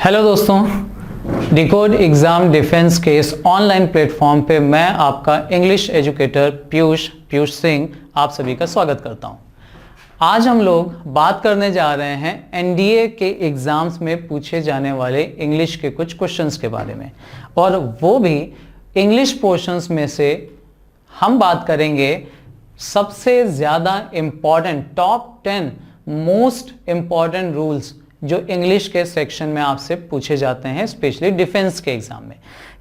Hello दोस्तों, decode exam defence के इस ऑनलाइन प्लेटफॉर्म पे मैं आपका इंग्लिश एजुकेटर पीयूष सिंह आप सभी का स्वागत करता हूं। आज हम लोग बात करने जा रहे हैं एनडीए के एग्ज़ाम्स में पूछे जाने वाले इंग्लिश के कुछ क्वेश्चंस के बारे में, और वो भी इंग्लिश पोर्शंस में से हम बात करेंगे सबसे ज़्यादा important top 10 most important rules जो इंग्लिश के सेक्शन में आपसे पूछे जाते हैं, स्पेशली डिफेंस के एग्जाम में।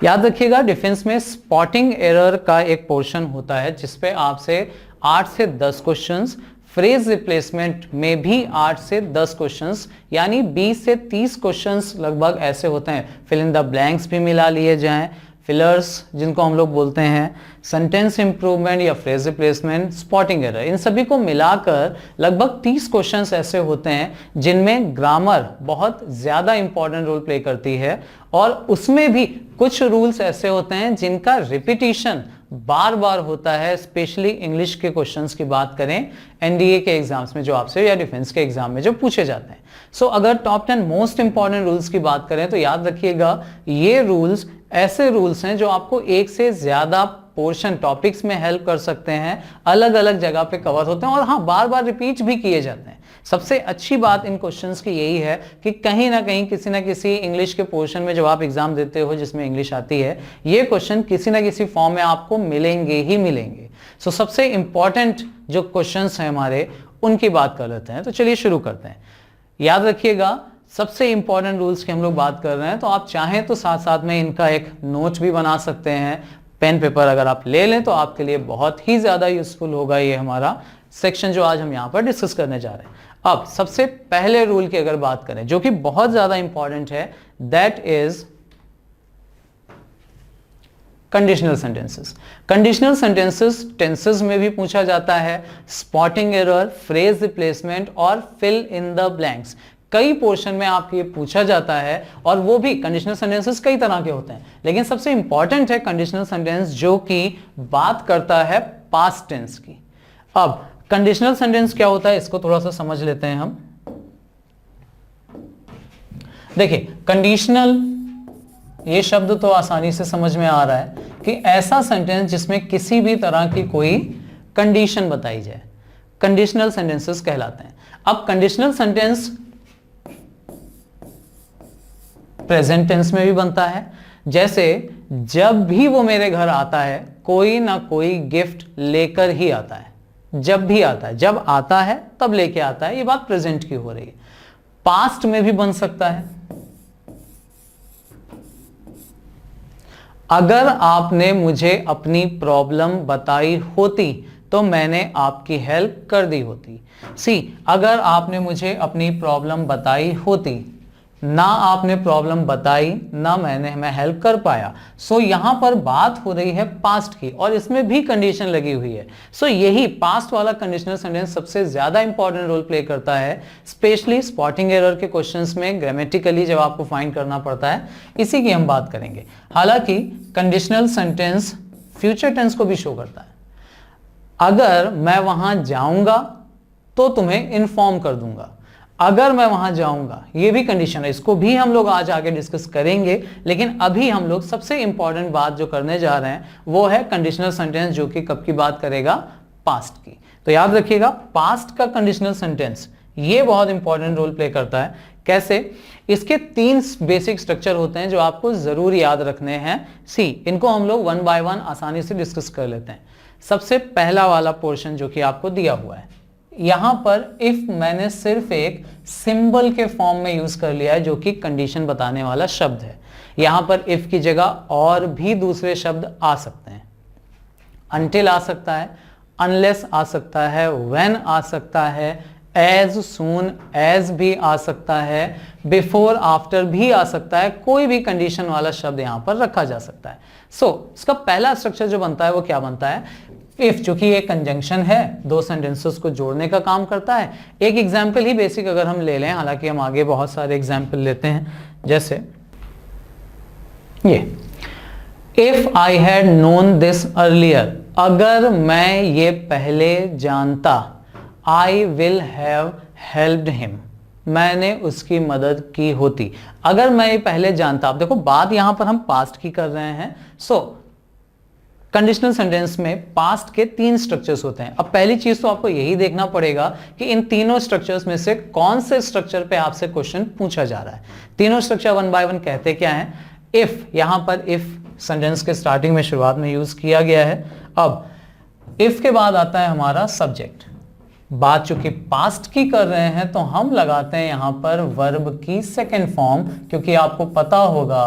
याद रखिएगा, डिफेंस में स्पॉटिंग एरर का एक पोर्शन होता है जिसपे आपसे 8 से 10 क्वेश्चंस, फ्रेज रिप्लेसमेंट में भी 8 से 10 क्वेश्चंस, यानी 20 से 30 क्वेश्चंस लगभग ऐसे होते हैं। फिल इन द ब्लैंक्स भी मिला लिए जाएं, फिलर्स जिनको हम लोग बोलते हैं, सेंटेंस इंप्रूवमेंट या फ्रेज रिप्लेसमेंट, स्पॉटिंग एरर, इन सभी को मिलाकर लगभग 30 क्वेश्चंस ऐसे होते हैं जिनमें ग्रामर बहुत ज़्यादा इंपॉर्टेंट रोल प्ले करती है, और उसमें भी कुछ रूल्स ऐसे होते हैं जिनका रिपीटिशन बार बार होता है। स्पेशली इंग्लिश के क्वेश्चंस की बात करें एनडीए के एग्जाम्स में जो आपसे या डिफेंस के एग्जाम में जो पूछे जाते हैं। सो अगर टॉप 10 मोस्ट इंपॉर्टेंट रूल्स की बात करें तो याद रखिएगा, ये रूल्स ऐसे रूल्स हैं जो आपको एक से ज्यादा पोर्शन टॉपिक्स में हेल्प कर सकते हैं, अलग अलग जगह पे कवर होते हैं, और हाँ, बार बार रिपीट भी किए जाते हैं। सबसे अच्छी बात इन क्वेश्चंस की यही है कि कहीं ना कहीं किसी ना किसी इंग्लिश के पोर्शन में जब आप एग्जाम देते हो जिसमें इंग्लिश आती है, ये क्वेश्चन किसी ना किसी फॉर्म में आपको मिलेंगे ही मिलेंगे। सो सबसे इंपॉर्टेंट जो क्वेश्चंस हैं हमारे, उनकी बात कर लेते हैं। तो चलिए शुरू करते हैं। याद रखिएगा, सबसे इंपॉर्टेंट रूल्स की हम लोग बात कर रहे हैं, तो आप चाहें तो साथ साथ में इनका एक नोट भी बना सकते हैं। पेन पेपर अगर आप ले लें तो आपके लिए बहुत ही ज़्यादा यूजफुल होगा ये हमारा सेक्शन जो आज हम यहाँ पर डिस्कस करने जा रहे हैं। अब सबसे पहले रूल की अगर बात करें जो कि बहुत ज़्यादा इंपॉर्टेंट है, that is conditional sentences. Conditional sentences tenses में भी पूछा जाता है, स्पॉटिंग एरर, फ्रेज रिप्लेसमेंट और फिल इन द ब्लैंक्स, कई पोर्शन में आपको ये पूछा जाता है। और वो भी कंडीशनल सेंटेंसेस कई तरह के होते हैं, लेकिन सबसे इंपॉर्टेंट है कंडीशनल सेंटेंस जो कि बात करता है पास्ट टेंस की। अब कंडीशनल सेंटेंस क्या होता है, इसको थोड़ा सा समझ लेते हैं हम। देखिए, कंडीशनल ये शब्द तो आसानी से समझ में आ रहा है कि ऐसा सेंटेंस जिसमें किसी भी तरह की कोई कंडीशन बताई जाए, कंडीशनल सेंटेंसेस कहलाते हैं। अब कंडीशनल सेंटेंस प्रेजेंट टेंस में भी बनता है, जैसे जब भी वो मेरे घर आता है कोई ना कोई गिफ्ट लेकर ही आता है। जब भी आता है, जब आता है तब लेके आता है, ये बात प्रेजेंट की हो रही है। पास्ट में भी बन सकता है, अगर आपने मुझे अपनी प्रॉब्लम बताई होती तो मैंने आपकी हेल्प कर दी होती। अगर आपने मुझे अपनी प्रॉब्लम बताई होती, ना आपने प्रॉब्लम बताई, ना मैं हेल्प कर पाया। यहां पर बात हो रही है पास्ट की, और इसमें भी कंडीशन लगी हुई है। यही पास्ट वाला कंडीशनल सेंटेंस सबसे ज्यादा इंपॉर्टेंट रोल प्ले करता है, स्पेशली स्पॉटिंग एरर के क्वेश्चंस में ग्रामेटिकली जब आपको फाइंड करना पड़ता है, इसी की हम बात करेंगे। हालांकि कंडीशनल सेंटेंस फ्यूचर टेंस को भी शो करता है। अगर मैं वहां जाऊंगा तो तुम्हें इन्फॉर्म कर दूंगा, अगर मैं वहां जाऊंगा, ये भी कंडीशन है, इसको भी हम लोग आज आगे डिस्कस करेंगे। लेकिन अभी हम लोग सबसे इंपॉर्टेंट बात जो करने जा रहे हैं वो है कंडीशनल सेंटेंस जो कि कब की बात करेगा, पास्ट की। तो याद रखिएगा, पास्ट का कंडीशनल सेंटेंस ये बहुत इंपॉर्टेंट रोल प्ले करता है। कैसे? इसके 3 बेसिक स्ट्रक्चर होते हैं जो आपको जरूर याद रखने हैं। इनको हम लोग 1 बाय 1 आसानी से डिस्कस कर लेते हैं। सबसे पहला वाला पोर्शन जो कि आपको दिया हुआ है, यहां पर इफ मैंने सिर्फ एक सिंबल के फॉर्म में यूज कर लिया है जो कि कंडीशन बताने वाला शब्द है। यहां पर इफ की जगह और भी दूसरे शब्द आ सकते हैं। अनटिल आ सकता है, अनलेस आ सकता है, व्हेन आ सकता है, एज सून एज भी आ सकता है, बिफोर आफ्टर भी आ सकता है। कोई भी कंडीशन वाला शब्द यहां पर रखा जा सकता है। इसका पहला स्ट्रक्चर जो बनता है वो क्या बनता है, इफ, चूंकि ये कंजंक्शन है, 2 सेंटेंसेस को जोड़ने का काम करता है। एक एग्जाम्पल ही बेसिक अगर हम ले लें, हालांकि हम आगे बहुत सारे एग्जाम्पल लेते हैं, जैसे ये, if I had known this earlier, अगर मैं ये पहले जानता, I will have helped him. मैंने उसकी मदद की होती। अगर मैं ये पहले जानता, आप देखो बात यहां पर हम पास्ट की कर रहे हैं। सो कंडीशनल सेंटेंस में पास्ट के 3 स्ट्रक्चर्स होते हैं। अब पहली चीज तो आपको यही देखना पड़ेगा कि इन तीनों स्ट्रक्चर्स में से कौन से स्ट्रक्चर पे आपसे क्वेश्चन पूछा जा रहा है। तीनों स्ट्रक्चर 1 बाय 1 कहते क्या है। इफ, यहां पर इफ सेंटेंस के स्टार्टिंग में, शुरुआत में यूज किया गया है। अब इफ के बाद आता है हमारा सब्जेक्ट। बात चूंकि पास्ट की कर रहे हैं तो हम लगाते हैं यहां पर वर्ब की सेकेंड फॉर्म, क्योंकि आपको पता होगा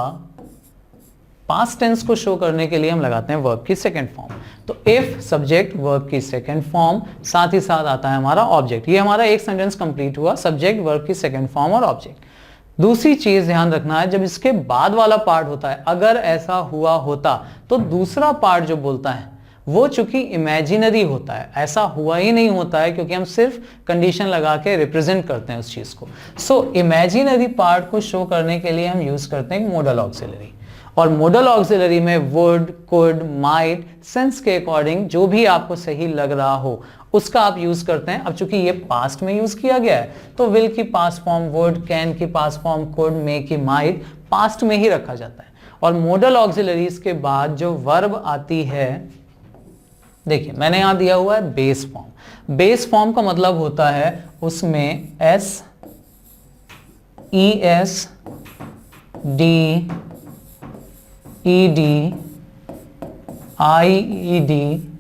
पास्ट टेंस को शो करने के लिए हम लगाते हैं वर्ब की सेकेंड फॉर्म। तो इफ सब्जेक्ट वर्ब की सेकेंड फॉर्म, साथ ही साथ आता है हमारा ऑब्जेक्ट। ये हमारा एक सेंटेंस कंप्लीट हुआ, सब्जेक्ट वर्ब की सेकेंड फॉर्म और ऑब्जेक्ट। दूसरी चीज ध्यान रखना है, जब इसके बाद वाला पार्ट होता है, अगर ऐसा हुआ होता तो दूसरा पार्ट जो बोलता है वो चूंकि इमेजिनरी होता है, ऐसा हुआ ही नहीं होता है, क्योंकि हम सिर्फ कंडीशन लगा के रिप्रेजेंट करते हैं उस चीज को। सो इमेजिनरी पार्ट को शो करने के लिए हम यूज करते हैं मोडल ऑक्सिलरी। और मोडल ऑक्सिलरी में वुड, कुड, माइट, सेंस के अकॉर्डिंग जो भी आपको सही लग रहा हो उसका आप यूज करते हैं। अब चूंकि ये पास्ट में यूज किया गया है तो विल की पास्ट फॉर्म वुड, कैन की पास्ट फॉर्म कुड, मे की माइट पास्ट में ही रखा जाता है। और मोडल ऑक्सिलरीज के बाद जो वर्ब आती है, देखिए मैंने यहां दिया हुआ है बेस फॉर्म। बेस फॉर्म का मतलब होता है उसमें S, E S, D, E D, I E D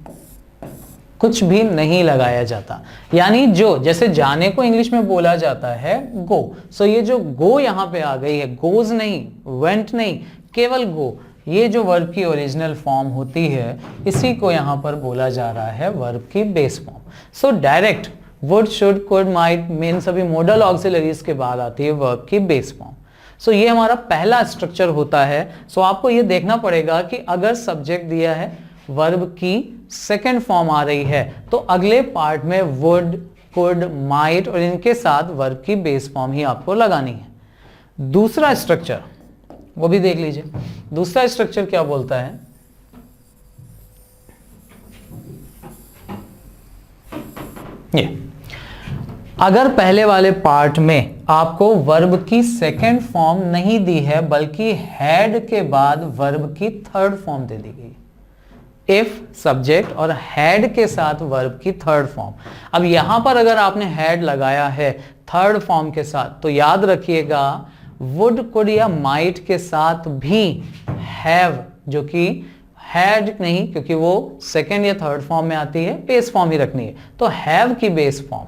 कुछ भी नहीं लगाया जाता। यानी जो जैसे जाने को इंग्लिश में बोला जाता है गो, सो ये जो गो यहां पे आ गई है, गोज नहीं, वेंट नहीं, केवल गो, ये जो वर्ब की ओरिजिनल फॉर्म होती है इसी को यहां पर बोला जा रहा है वर्ब की base form. So direct would, should, could, might, main सभी मोडल ऑक्सिलरीज के बाद आती है वर्ब की बेस फॉर्म। सो ये हमारा पहला स्ट्रक्चर होता है। सो आपको ये देखना पड़ेगा कि अगर सब्जेक्ट दिया है, वर्ब की सेकेंड फॉर्म आ रही है, तो अगले पार्ट में वुड, कुड, माइट और इनके साथ वर्ब की बेस फॉर्म ही आपको लगानी है। दूसरा स्ट्रक्चर वो भी देख लीजिए। दूसरा स्ट्रक्चर क्या बोलता है, ये अगर पहले वाले पार्ट में आपको वर्ब की सेकेंड फॉर्म नहीं दी है बल्कि हैड के बाद वर्ब की थर्ड फॉर्म दे दी गई। इफ सब्जेक्ट और हैड के साथ वर्ब की थर्ड फॉर्म। अब यहां पर अगर आपने हैड लगाया है थर्ड फॉर्म के साथ तो याद रखिएगा वुड, कुड या माइट के साथ भी हैव, जो कि हैड नहीं क्योंकि वो सेकेंड या थर्ड फॉर्म में आती है, बेस फॉर्म ही रखनी है, तो हैव की बेस फॉर्म।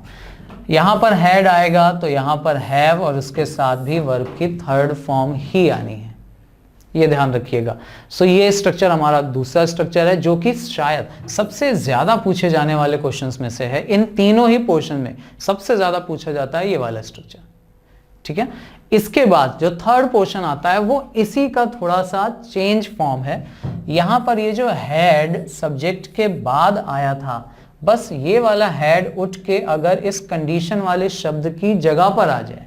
यहां पर हैड आएगा तो यहां पर हैव और उसके साथ भी वर्ब की थर्ड फॉर्म ही आनी है, ये ध्यान रखिएगा। सो ये स्ट्रक्चर हमारा दूसरा स्ट्रक्चर है जो कि शायद सबसे ज्यादा पूछे जाने वाले क्वेश्चंस में से है। इन तीनों ही पोर्शन में सबसे ज्यादा पूछा जाता है ये वाला स्ट्रक्चर, ठीक है। इसके बाद जो थर्ड पोर्शन आता है वो इसी का थोड़ा सा चेंज फॉर्म है। यहां पर ये जो हैड सब्जेक्ट के बाद आया था, बस ये वाला हैड उठ के अगर इस कंडीशन वाले शब्द की जगह पर आ जाए,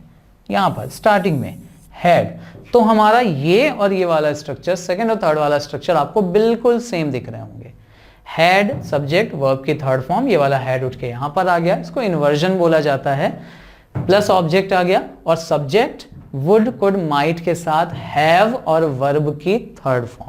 यहां पर स्टार्टिंग में हैड, तो हमारा ये और ये वाला स्ट्रक्चर, सेकंड और थर्ड वाला स्ट्रक्चर आपको बिल्कुल सेम दिख रहे होंगे। हैड सब्जेक्ट वर्ब की थर्ड फॉर्म, ये वाला हैड उठ के यहां पर आ गया, इसको इन्वर्जन बोला जाता है, प्लस ऑब्जेक्ट आ गया और सब्जेक्ट वुड, कुड, माइट के साथ हैव और वर्ब की third form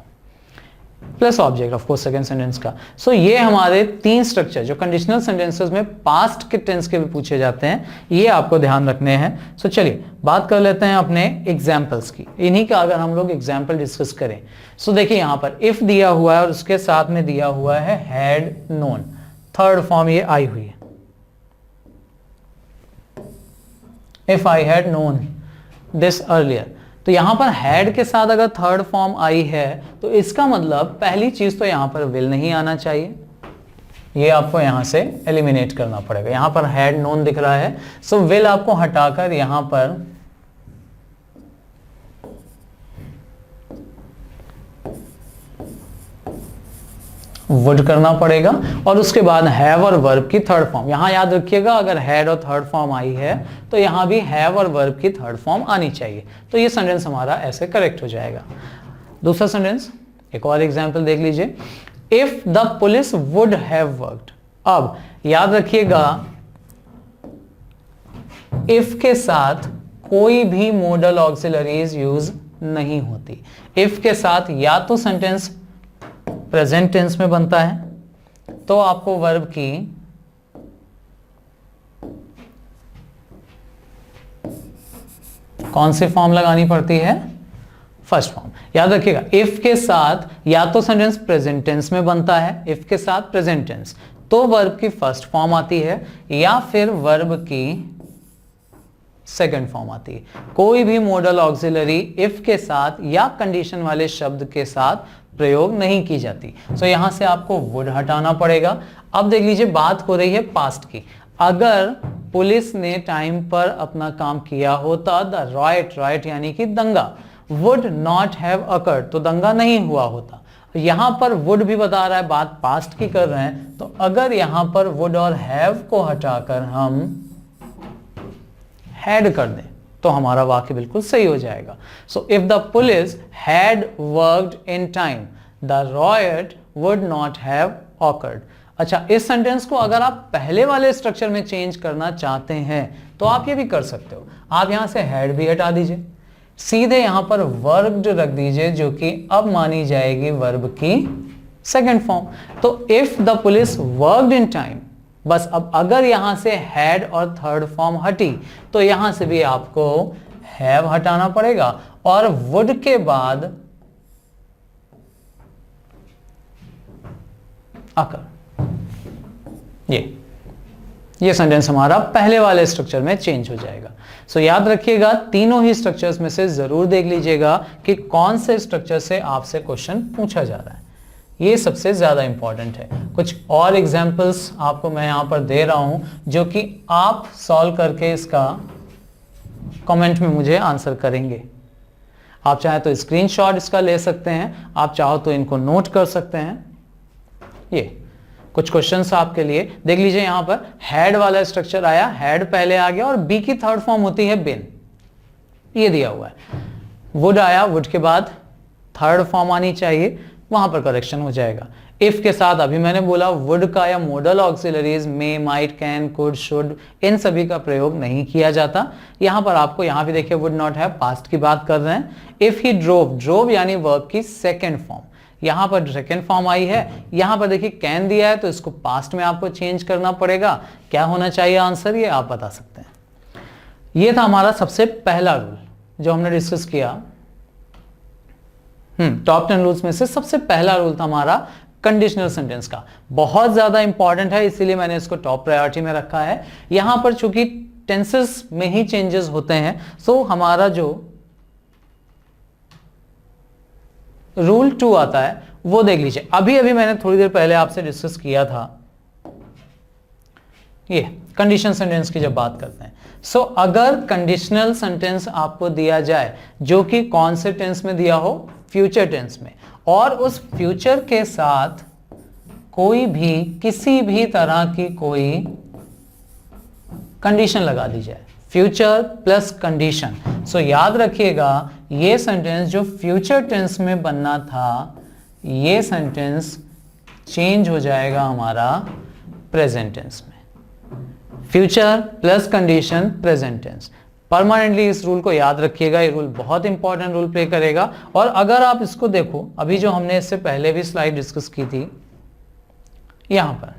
plus object of course second sentence का। सो ये हमारे 3 स्ट्रक्चर जो कंडीशनल सेंटेंसेस में पास्ट के टेंस के भी पूछे जाते हैं, ये आपको ध्यान रखने हैं। सो चलिए बात कर लेते हैं अपने एग्जांपल्स की। इन्हीं का अगर हम लोग एग्जांपल डिस्कस करें, सो देखिए यहां पर इफ दिया हुआ है और उसके साथ में दिया हुआ है हैड नोन, थर्ड फॉर्म ये आई हुई है। If I had known this earlier, तो यहां पर हैड के साथ अगर थर्ड फॉर्म आई है तो इसका मतलब पहली चीज तो यहां पर विल नहीं आना चाहिए, ये आपको यहां से एलिमिनेट करना पड़ेगा। यहां पर हैड नोन दिख रहा है, सो विल आपको हटाकर यहां पर वुड करना पड़ेगा और उसके बाद हैव और वर्ब की थर्ड फॉर्म। यहां याद रखिएगा अगर हैड और थर्ड फॉर्म आई है तो यहां भी हैव और वर्ब की थर्ड फॉर्म आनी चाहिए, तो ये सेंटेंस हमारा ऐसे करेक्ट हो जाएगा। दूसरा सेंटेंस, एक और एग्जांपल देख लीजिए। If the police would have worked, अब याद रखिएगा इफ के साथ कोई भी मॉडल ऑक्सिलरीज यूज नहीं होती। इफ के साथ या तो सेंटेंस प्रेजेंट टेंस में बनता है तो आपको वर्ब की कौन सी फॉर्म लगानी पड़ती है? First form. याद रखिएगा, इफ के साथ या तो सेंटेंस प्रेजेंट टेंस में बनता है, इफ के साथ प्रेजेंट टेंस, तो वर्ब की फर्स्ट फॉर्म आती है या फिर वर्ब की सेकंड फॉर्म आती है। कोई भी मॉडल ऑक्सिलरी इफ के साथ या कंडीशन वाले शब्द के साथ प्रयोग नहीं की जाती। सो यहां से आपको वुड हटाना पड़ेगा। अब देख लीजिए, बात हो रही है पास्ट की। अगर पुलिस ने टाइम पर अपना काम किया होता, द राइट यानी कि दंगा वुड नॉट हैव अकर्ड, तो दंगा नहीं हुआ होता। यहां पर वुड भी बता रहा है, बात पास्ट की कर रहे हैं, तो अगर यहां पर वुड और हैव को हटाकर हम हैड कर दें तो हमारा वाक्य बिल्कुल सही हो जाएगा। So if the police had worked in time the right would not have awkward. अच्छा, इस सेंटेंस को अगर आप पहले वाले स्ट्रक्चर में चेंज करना चाहते हैं तो आप ये भी कर सकते हो। आप यहां से हैड भी हटा दीजिए, सीधे यहां पर वर्ब्ड रख दीजिए, जो कि अब मानी जाएगी वर्ब की सेकंड फॉर्म। तो if the police worked in time, बस अब अगर यहां से हैड और थर्ड फॉर्म हटी तो यहां से भी आपको हैव हटाना पड़ेगा और वुड के बाद अकर। ये सेंटेंस हमारा पहले वाले स्ट्रक्चर में चेंज हो जाएगा। सो याद रखिएगा, तीनों ही स्ट्रक्चर्स में से जरूर देख लीजिएगा कि कौन से स्ट्रक्चर से आपसे क्वेश्चन पूछा जा रहा है। ये सबसे ज्यादा इंपॉर्टेंट है। कुछ और एग्जांपल्स आपको मैं यहां पर दे रहा हूं जो कि आप सॉल्व करके इसका कमेंट में मुझे आंसर करेंगे। आप चाहे तो स्क्रीनशॉट इसका ले सकते हैं, आप चाहो तो इनको नोट कर सकते हैं। ये कुछ क्वेश्चंस आपके लिए देख लीजिए। यहां पर हैड वाला स्ट्रक्चर आया, हैड पहले आ गया और बी की थर्ड फॉर्म होती है बिन, ये दिया हुआ है। वुड आया, वुड के बाद थर्ड फॉर्म आनी चाहिए, वहां पर करेक्शन हो जाएगा। इफ के साथ अभी मैंने बोला वुड का या modal auxiliaries may, might, can, could, should, इन सभी का प्रयोग नहीं किया जाता। यहां पर आपको, यहां भी देखिए वुड नॉट हैव, पास्ट की बात कर रहे हैं। इफ ही ड्रोव, ड्रोव यानी वर्ब की सेकेंड फॉर्म, यहां पर सेकेंड फॉर्म आई है। यहां पर देखिए कैन दिया है तो इसको पास्ट में आपको चेंज करना पड़ेगा। क्या होना चाहिए आंसर, ये आप बता सकते हैं। ये था हमारा सबसे पहला रूल जो हमने डिस्कस किया। टॉप 10 रूल्स में से सबसे पहला रूल था हमारा कंडीशनल सेंटेंस का। बहुत ज्यादा इंपॉर्टेंट है, इसीलिए मैंने इसको टॉप प्रायोरिटी में रखा है। यहां पर चूंकि टेंसेस में ही चेंजेस होते हैं, सो हमारा जो रूल 2 आता है वो देख लीजिए। अभी अभी मैंने थोड़ी देर पहले आपसे डिस्कस किया था, ये कंडीशन सेंटेंस की जब बात करते हैं। सो अगर कंडीशनल सेंटेंस आपको दिया जाए जो कि कौन से टेंस में दिया हो, फ्यूचर टेंस में, और उस फ्यूचर के साथ कोई भी किसी भी तरह की कोई कंडीशन लगा दी जाए, फ्यूचर प्लस कंडीशन। सो याद रखिएगा, ये सेंटेंस जो फ्यूचर टेंस में बनना था, ये सेंटेंस चेंज हो जाएगा हमारा प्रेजेंट टेंस में। Future plus condition present tense. Permanently इस रूल को याद रखिएगा, ये रूल बहुत इंपॉर्टेंट रोल प्ले करेगा। और अगर आप इसको देखो, अभी जो हमने इससे पहले भी स्लाइड डिस्कस की थी, यहां पर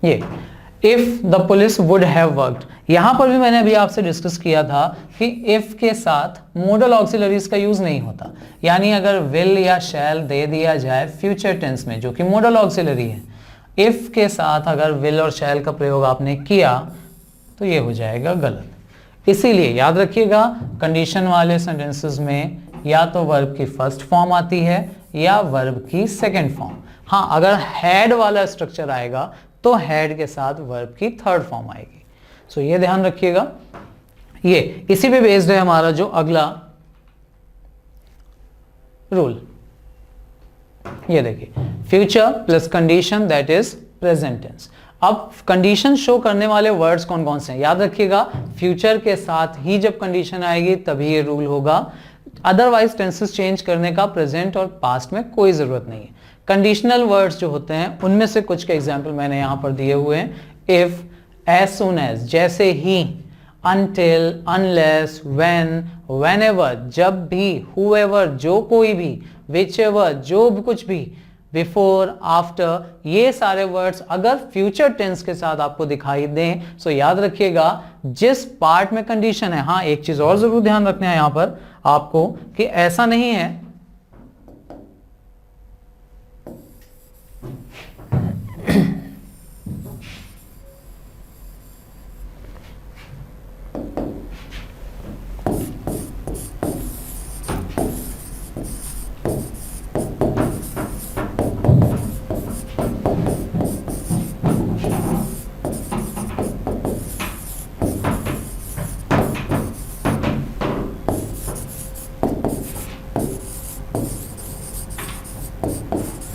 ये if the police would have worked, यहां पर भी मैंने अभी आपसे डिस्कस किया था कि इफ के साथ मॉडल ऑक्सिलरीज का यूज नहीं होता। यानी अगर विल या शैल दे दिया जाए फ्यूचर टेंस में, जो कि मॉडल ऑक्सिलरी है, इफ के साथ अगर विल और शैल का प्रयोग आपने किया तो ये हो जाएगा गलत। इसीलिए याद रखिएगा, कंडीशन वाले सेंटेंसेस में या तो वर्ब की फर्स्ट फॉर्म आती है या वर्ब की सेकंड फॉर्म। हाँ, अगर हैड वाला स्ट्रक्चर आएगा तो हैड के साथ वर्ब की थर्ड फॉर्म आएगी। सो ये ध्यान रखिएगा। ये इसी पे बेस्ड है हमारा जो अगला रूल। ये देखिए, future plus condition that is present tense. अब कंडीशन शो करने वाले वर्ड्स कौन कौन से हैं, याद रखिएगा, फ्यूचर के साथ ही जब कंडीशन आएगी तभी ये रूल होगा। अदरवाइज टेंसेस चेंज करने का प्रेजेंट और पास्ट में कोई जरूरत नहीं है। कंडीशनल वर्ड्स जो होते हैं उनमें से कुछ के एग्जाम्पल मैंने यहां पर दिए हुए हैं। इफ, as soon as जैसे ही, until, unless, when, whenever जब भी, whoever जो कोई भी, whichever जो भी कुछ भी, बिफोर, आफ्टर, ये सारे वर्ड्स अगर फ्यूचर टेंस के साथ आपको दिखाई दें तो याद रखिएगा जिस पार्ट में कंडीशन है। हाँ, एक चीज और जरूर ध्यान रखना है यहां पर आपको कि ऐसा नहीं है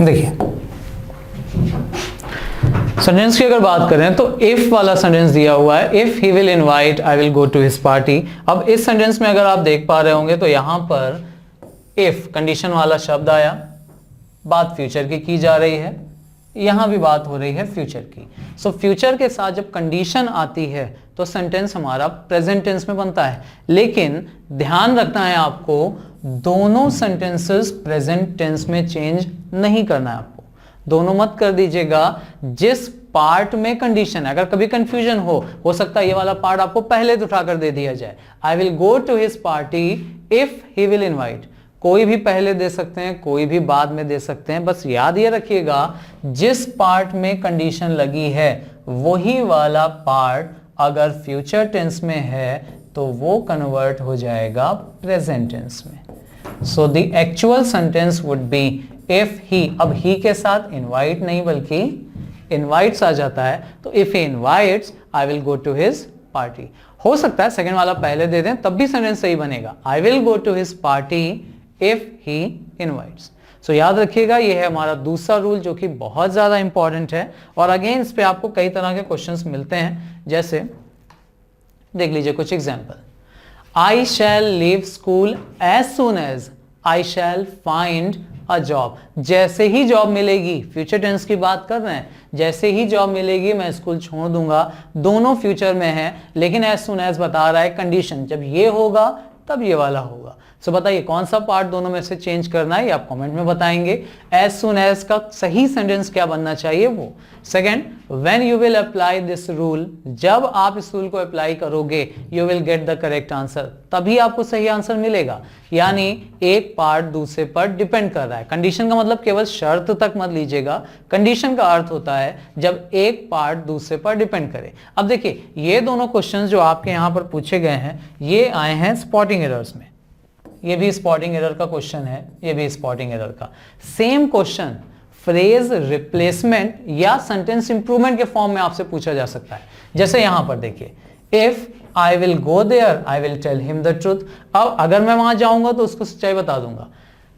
देखिए सेंटेंस की अगर बात करें तो इफ वाला सेंटेंस दिया हुआ है, if he will invite I will go to his party. अब इस सेंटेंस में अगर आप देख पा रहे होंगे तो यहां पर इफ कंडीशन वाला शब्द आया, बात फ्यूचर की जा रही है, यहां भी बात हो रही है फ्यूचर की। सो फ्यूचर के साथ जब कंडीशन आती है तो सेंटेंस हमारा प्रेजेंट टेंस में बनता है, लेकिन ध्यान रखना है आपको दोनों सेंटेंसेस प्रेजेंट टेंस में चेंज नहीं करना है आपको, दोनों मत कर दीजिएगा। जिस पार्ट में कंडीशन है, अगर कभी कंफ्यूजन हो सकता है ये वाला पार्ट आपको पहले उठाकर दे दिया जाए, I will go to his party if he will invite. कोई भी पहले दे सकते हैं, कोई भी बाद में दे सकते हैं, बस याद ये रखिएगा जिस पार्ट में कंडीशन लगी है वही वाला पार्ट अगर फ्यूचर टेंस में है तो वो कन्वर्ट हो जाएगा प्रेजेंट टेंस में। So the actual sentence would be if he, अब ही के साथ इनवाइट नहीं बल्कि इनवाइट्स आ जाता है, तो if he invites I will go to his party. हो सकता है सेकंड वाला पहले दे दें तब भी सेंटेंस सही बनेगा, I will go to his party if he invites. So याद रखिएगा ये है हमारा दूसरा रूल जो कि बहुत ज्यादा इंपॉर्टेंट है, और अगेन इस पे आपको कई तरह के क्वेश्चंस मिलते हैं। जैसे देख लीजिए कुछ example, I shall leave school as soon as I shall find a job. जैसे ही जॉब मिलेगी, फ्यूचर टेंस की बात कर रहे हैं, जैसे ही जॉब मिलेगी मैं स्कूल छोड़ दूंगा, दोनों फ्यूचर में है, लेकिन एज सून एज बता रहा है कंडीशन, जब ये होगा तब ये वाला होगा। सो बताइए कौन सा पार्ट दोनों में से चेंज करना है, ये आप कमेंट में बताएंगे। एज सून एज का सही सेंटेंस क्या बनना चाहिए वो। Second, when you will apply this rule, जब आप इस रूल को अप्लाई करोगे you will get the correct answer, तभी आपको सही आंसर मिलेगा। यानी एक पार्ट दूसरे पर डिपेंड कर रहा है। कंडीशन का मतलब केवल शर्त तक मत लीजिएगा, कंडीशन का अर्थ होता है जब एक पार्ट दूसरे पर डिपेंड करे। अब देखिए ये दोनों क्वेश्चन जो आपके यहां पर पूछे गए हैं ये आए हैं स्पॉटिंग एरर्स में, ये भी स्पॉटिंग एरर का क्वेश्चन है, ये भी स्पॉटिंग एरर का। सेम क्वेश्चन फ्रेज रिप्लेसमेंट या सेंटेंस इंप्रूवमेंट के फॉर्म में आपसे पूछा जा सकता है। जैसे यहां पर देखिए, if I will go there I will tell him the truth. अब अगर मैं वहां जाऊंगा तो उसको सच्चाई बता दूंगा।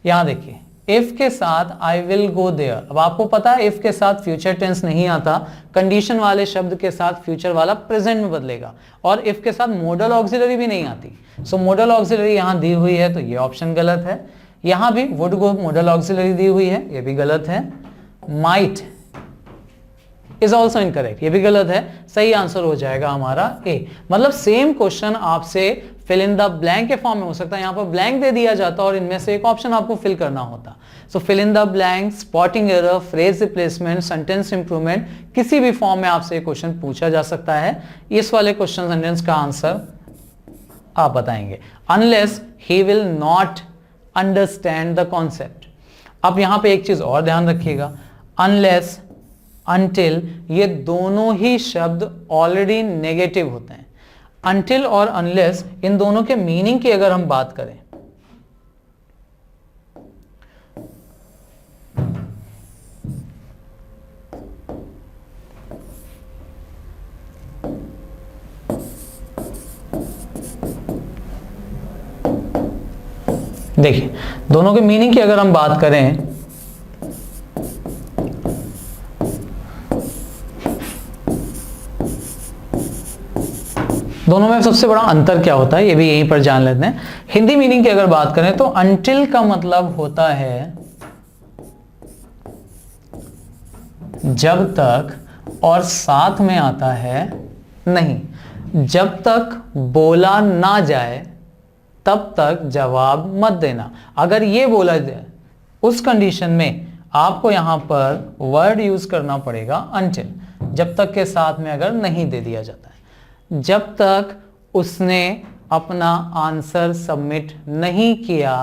यहां देखिए इफ के साथ आई विल गो देयर, अब आपको पता है इफ के साथ फ्यूचर टेंस नहीं आता, कंडीशन वाले शब्द के साथ फ्यूचर वाला प्रेजेंट में बदलेगा, और इफ के साथ मॉडल ऑक्सिलरी भी नहीं आती। सो मॉडल ऑक्सिलरी यहां दी हुई है तो ये ऑप्शन गलत है। यहां भी वुड गो मॉडल ऑक्सिलरी दी हुई है, ये भी गलत है। माइट इज ऑल्सो इनकरेक्ट, ये भी गलत है। सही आंसर हो जाएगा हमारा ए। मतलब सेम क्वेश्चन आपसे फिल इन द ब्लैंक के फॉर्म में हो सकता है, यहां पर ब्लैंक दे दिया जाता और इनमें से एक ऑप्शन आपको फिल करना होता। So fill in the blank, spotting error, phrase replacement, sentence improvement, किसी भी फॉर्म में आपसे क्वेश्चन पूछा जा सकता है। इस वाले क्वेश्चन सेंटेंस का आंसर आप बताएंगे, unless he will not understand the concept. अब यहां पे एक चीज और ध्यान रखिएगा, अनलेस, अनटिल, ये दोनों ही शब्द ऑलरेडी नेगेटिव होते हैं। अनटिल और अनलेस इन दोनों के मीनिंग की अगर हम बात करें, देखिए दोनों के मीनिंग की अगर हम बात करें, दोनों में सबसे बड़ा अंतर क्या होता है ये भी यहीं पर जान लेते हैं। हिंदी मीनिंग की अगर बात करें तो अनटिल का मतलब होता है जब तक, और साथ में आता है नहीं। जब तक बोला ना जाए तब तक जवाब मत देना। अगर ये बोला जाए उस कंडीशन में आपको यहां पर वर्ड यूज करना पड़ेगा until, जब तक के साथ में अगर नहीं दे दिया जाता है। जब तक उसने अपना आंसर सबमिट नहीं किया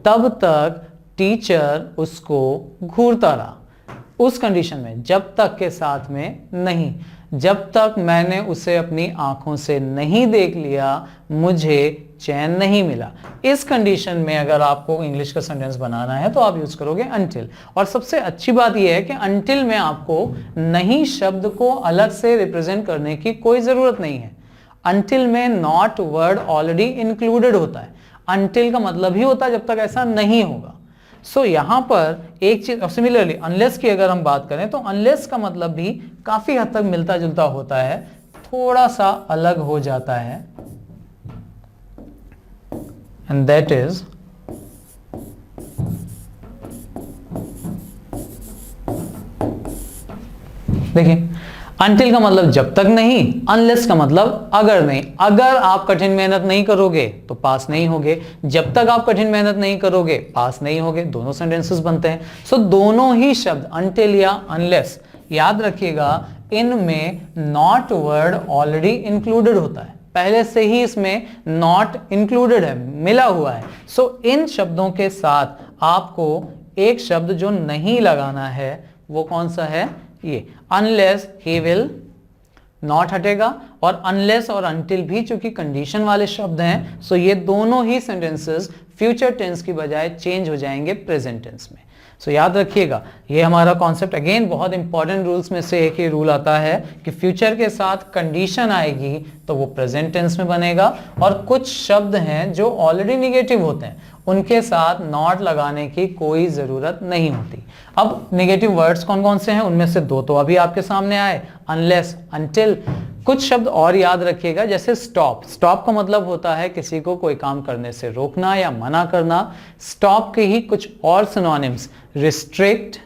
तब तक टीचर उसको घूरता रहा। उस कंडीशन में जब तक के साथ में नहीं, जब तक मैंने उसे अपनी आंखों से नहीं देख लिया मुझे चैन नहीं मिला। इस कंडीशन में अगर आपको इंग्लिश का सेंटेंस बनाना है तो आप यूज करोगे until। और सबसे अच्छी बात यह है कि until में आपको नहीं शब्द को अलग से रिप्रेजेंट करने की कोई जरूरत नहीं है। until में नॉट वर्ड ऑलरेडी इंक्लूडेड होता है। until का मतलब ही होता है जब तक ऐसा नहीं होगा। सो यहां पर एक चीज, सिमिलरली अनलेस की अगर हम बात करें तो अनलेस का मतलब भी काफी हद तक मिलता जुलता होता है, थोड़ा सा अलग हो जाता है, एंड दैट इज देखिए until का मतलब जब तक नहीं, unless का मतलब अगर नहीं। अगर आप कठिन मेहनत नहीं करोगे तो पास नहीं होगे, जब तक आप कठिन मेहनत नहीं करोगे पास नहीं होगे, दोनों सेंटेंसेस बनते हैं। सो दोनों ही शब्द until या unless, याद रखिएगा इनमें नॉट वर्ड ऑलरेडी इंक्लूडेड होता है, पहले से ही इसमें नॉट इंक्लूडेड है, मिला हुआ है। सो इन शब्दों के साथ आपको एक शब्द जो नहीं लगाना है वो कौन सा है, ये अनलेस ही विल, नॉट हटेगा, और अनलेस और अनटिल भी चूंकि कंडीशन वाले शब्द हैं, सो ये दोनों ही सेंटेंसेस फ्यूचर टेंस की बजाय चेंज हो जाएंगे प्रेजेंट टेंस में। सो याद रखिएगा ये हमारा कॉन्सेप्ट अगेन बहुत इंपॉर्टेंट रूल्स में से एक ही रूल आता है कि फ्यूचर के साथ कंडीशन आएगी तो वो प्रेजेंट टेंस में बनेगा, और कुछ शब्द हैं जो ऑलरेडी निगेटिव होते हैं उनके साथ नॉट लगाने की कोई जरूरत नहीं होती। अब नेगेटिव वर्ड्स कौन कौन से हैं, उनमें से दो तो अभी आपके सामने आए, अनलेस, अनटिल। कुछ शब्द और याद रखिएगा जैसे स्टॉप। स्टॉप का मतलब होता है किसी को कोई काम करने से रोकना या मना करना। स्टॉप के ही कुछ और सिनोनिम्स, रिस्ट्रिक्ट,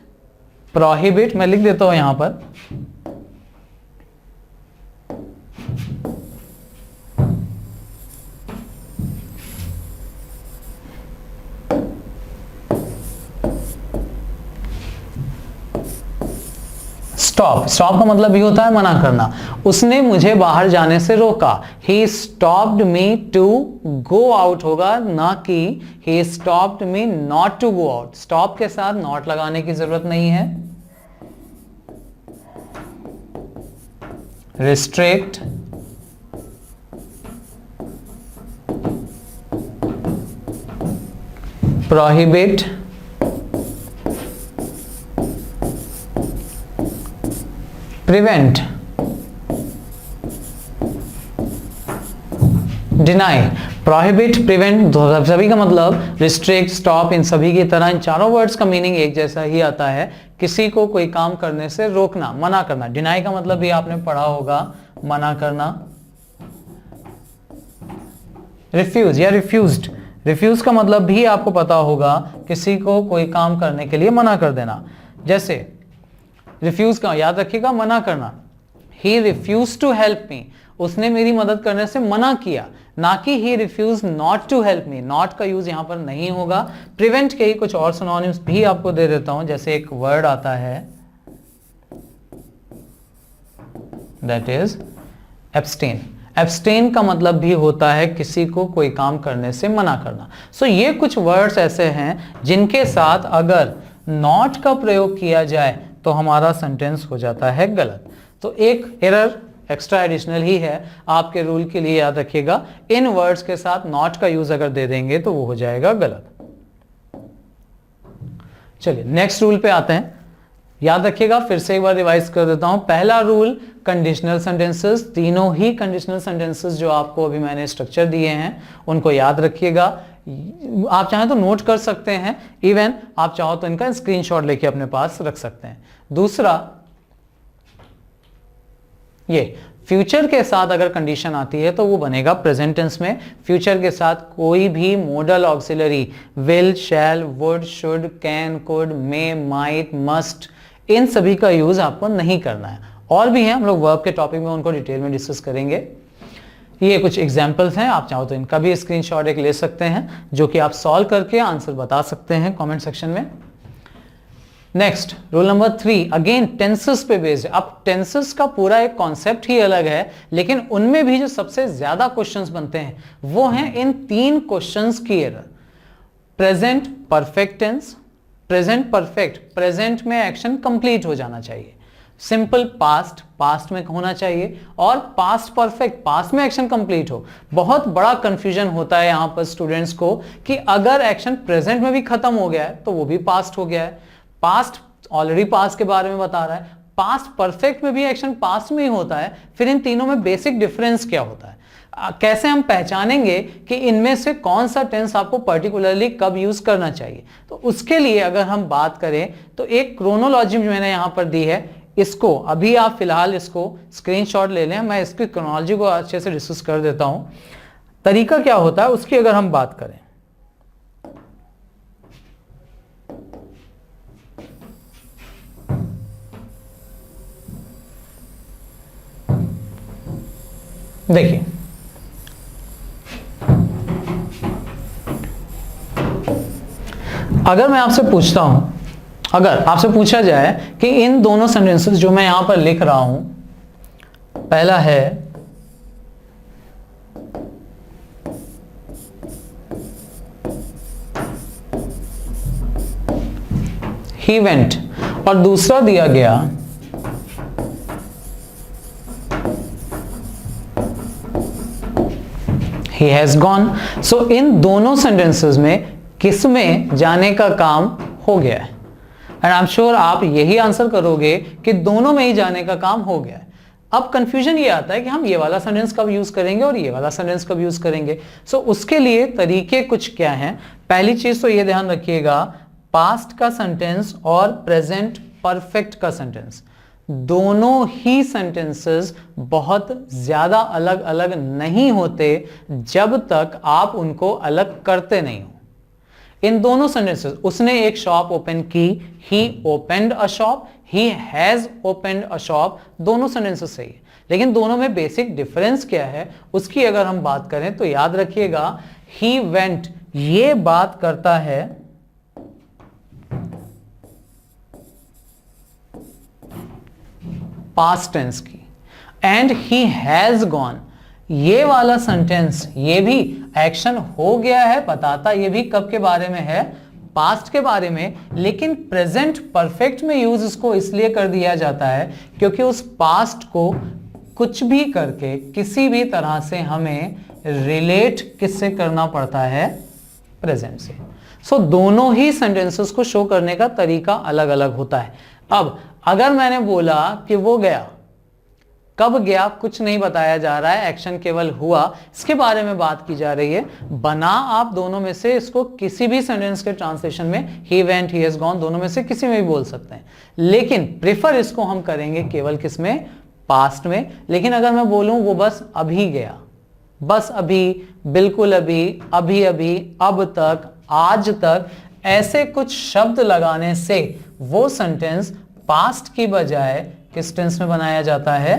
प्रोहिबिट, मैं लिख देता हूं यहां पर, स्टॉप। स्टॉप का मतलब भी होता है मना करना। उसने मुझे बाहर जाने से रोका, he stopped me to go out होगा, ना कि he stopped me not to go out. Stop के साथ नॉट लगाने की जरूरत नहीं है। Restrict, prohibit, prevent, deny. Prohibit, prevent सभी का मतलब रिस्ट्रिक्ट, स्टॉप, इन सभी की तरह इन चारों वर्ड्स का मीनिंग एक जैसा ही आता है, किसी को कोई काम करने से रोकना, मना करना। डिनाई का मतलब भी आपने पढ़ा होगा, मना करना। रिफ्यूज या रिफ्यूज्ड, रिफ्यूज का मतलब भी आपको पता होगा, किसी को कोई काम करने के लिए मना कर देना। जैसे रिफ्यूज का याद रखिएगा, मना करना, he refuse to help me, उसने मेरी मदद करने से मना किया, ना कि he refuse not to help me. Not का यूज यहां पर नहीं होगा। प्रिवेंट के ही कुछ और सिनोनिम्स भी आपको दे देता हूं, जैसे एक वर्ड आता है दैट इज एब्सटेन। एब्सटेन का मतलब भी होता है किसी को कोई काम करने से मना करना। सो ये कुछ वर्ड्स ऐसे हैं जिनके साथ अगर नॉट का प्रयोग किया जाए तो हमारा सेंटेंस हो जाता है गलत। तो एक एरर एक्स्ट्रा एडिशनल ही है आपके रूल के लिए, याद रखिएगा इन वर्ड्स के साथ नॉट का यूज अगर दे देंगे तो वो हो जाएगा गलत। चलिए नेक्स्ट रूल पे आते हैं। याद रखिएगा, फिर से एक बार रिवाइज कर देता हूं। पहला रूल, कंडीशनल सेंटेंसेस, तीनों ही कंडीशनल सेंटेंसेस जो आपको अभी मैंने स्ट्रक्चर दिए हैं उनको याद रखिएगा। आप चाहें तो नोट कर सकते हैं, इवन आप चाहो तो इनका स्क्रीनशॉट लेके अपने पास रख सकते हैं। दूसरा, ये फ्यूचर के साथ अगर कंडीशन आती है तो वो बनेगा प्रेजेंट टेंस में। फ्यूचर के साथ कोई भी modal auxiliary, will, shall, would, should, can, could, may, might, must, इन सभी का यूज आपको नहीं करना है। और भी हैं, हम लोग वर्ब के टॉपिक में उनको डिटेल में डिस्कस करेंगे। ये कुछ एग्जाम्पल्स हैं, आप चाहो तो इनका भी स्क्रीनशॉट एक ले सकते हैं, जो कि आप सॉल्व करके आंसर बता सकते हैं कमेंट सेक्शन में। Next rule number 3, again tenses पे बेस्ड है। अब टेंसेस का पूरा एक कॉन्सेप्ट ही अलग है, लेकिन उनमें भी जो सबसे ज्यादा क्वेश्चंस बनते हैं वो हैं इन 3 क्वेश्चंस की error. Present perfect tense, present perfect, present में एक्शन कंप्लीट हो जाना चाहिए। सिंपल पास्ट, पास्ट में होना चाहिए। और पास्ट परफेक्ट, पास्ट में एक्शन कंप्लीट हो। बहुत बड़ा कंफ्यूजन होता है यहां पर स्टूडेंट्स को कि अगर एक्शन प्रेजेंट में भी खत्म हो गया है तो वो भी पास्ट हो गया है। पास्ट ऑलरेडी पास्ट के बारे में बता रहा है, पास्ट परफेक्ट में भी एक्शन पास्ट में ही होता है। फिर इन तीनों में बेसिक डिफरेंस क्या होता है, कैसे हम पहचानेंगे कि इनमें से कौन सा टेंस आपको पर्टिकुलरली कब यूज करना चाहिए। तो उसके लिए अगर हम बात करें तो एक क्रोनोलॉजी मैंने यहां पर दी है, इसको अभी आप फिलहाल इसको स्क्रीनशॉट ले लें, मैं इसकी क्रोनोलॉजी को अच्छे से डिस्कस कर देता हूं। तरीका क्या होता है उसकी अगर हम बात करें, देखिए अगर मैं आपसे पूछता हूं, अगर आपसे पूछा जाए कि इन दोनों सेंटेंसेस जो मैं यहां पर लिख रहा हूं, पहला है ही वेंट और दूसरा दिया गया he has gone, so इन दोनों सेंटेंसेस में किसमें जाने का काम हो गया है? एंड आई एम श्योर आप यही आंसर करोगे कि दोनों में ही जाने का काम हो गया है। अब कंफ्यूजन ये आता है कि हम ये वाला सेंटेंस कब यूज करेंगे और ये वाला सेंटेंस कब यूज करेंगे। सो उसके लिए तरीके कुछ क्या हैं। पहली चीज तो ये ध्यान रखिएगा, पास्ट का सेंटेंस और प्रेजेंट परफेक्ट का सेंटेंस, दोनों ही सेंटेंसेस बहुत ज्यादा अलग अलग नहीं होते जब तक आप उनको अलग करते नहीं हो। इन दोनों सेंटेंसेस, उसने एक शॉप ओपन की, he opened a shop, he has opened a shop, दोनों सेंटेंसेस सही है। लेकिन दोनों में बेसिक डिफरेंस क्या है उसकी अगर हम बात करें तो याद रखिएगा, ही वेंट ये बात करता है पास्ट टेंस की, एंड ही हैज गॉन ये वाला सेंटेंस ये भी एक्शन हो गया है, बताता ये भी कब के बारे में है, पास्ट के बारे में। लेकिन प्रेजेंट परफेक्ट में यूज इसको इसलिए कर दिया जाता है क्योंकि उस पास्ट को कुछ भी करके किसी भी तरह से हमें रिलेट किससे करना पड़ता है, प्रेजेंट से। सो दोनों ही सेंटेंसेस को शो करने का तरीका अलग अलग होता है। अब अगर मैंने बोला कि वो गया, कब गया कुछ नहीं बताया जा रहा है, एक्शन केवल हुआ, इसके बारे में बात की जा रही है। बना आप दोनों में से इसको किसी भी सेंटेंस के ट्रांसलेशन में he went, he has gone, दोनों में से किसी में भी बोल सकते हैं, लेकिन प्रेफर इसको हम करेंगे केवल किसमें, पास्ट में। लेकिन अगर मैं बोलूं वो बस अभी गया, बस अभी, बिल्कुल अभी, अभी अभी, अब तक, आज तक, ऐसे कुछ शब्द लगाने से वो सेंटेंस पास्ट की बजाय किस टेंस में बनाया जाता है,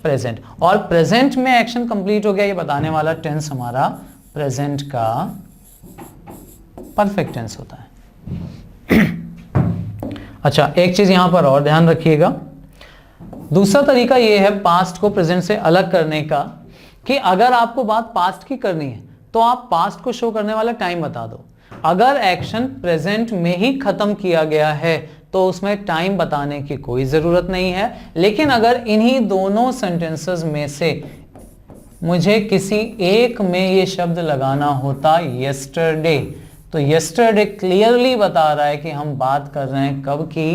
प्रेजेंट। और प्रेजेंट में एक्शन कंप्लीट हो गया ये बताने वाला टेंस हमारा प्रेजेंट का परफेक्ट टेंस होता है। अच्छा, एक चीज यहां पर और ध्यान रखिएगा, दूसरा तरीका ये है पास्ट को प्रेजेंट से अलग करने का, कि अगर आपको बात पास्ट की करनी है तो आप पास्ट को शो करने वाला टाइम बता दो। अगर एक्शन प्रेजेंट में ही खत्म किया गया है तो उसमें टाइम बताने की कोई जरूरत नहीं है। लेकिन अगर इन्हीं दोनों सेंटेंसेस में से मुझे किसी एक में ये शब्द लगाना होता यस्टरडे, तो यस्टरडे क्लियरली बता रहा है कि हम बात कर रहे हैं कब की,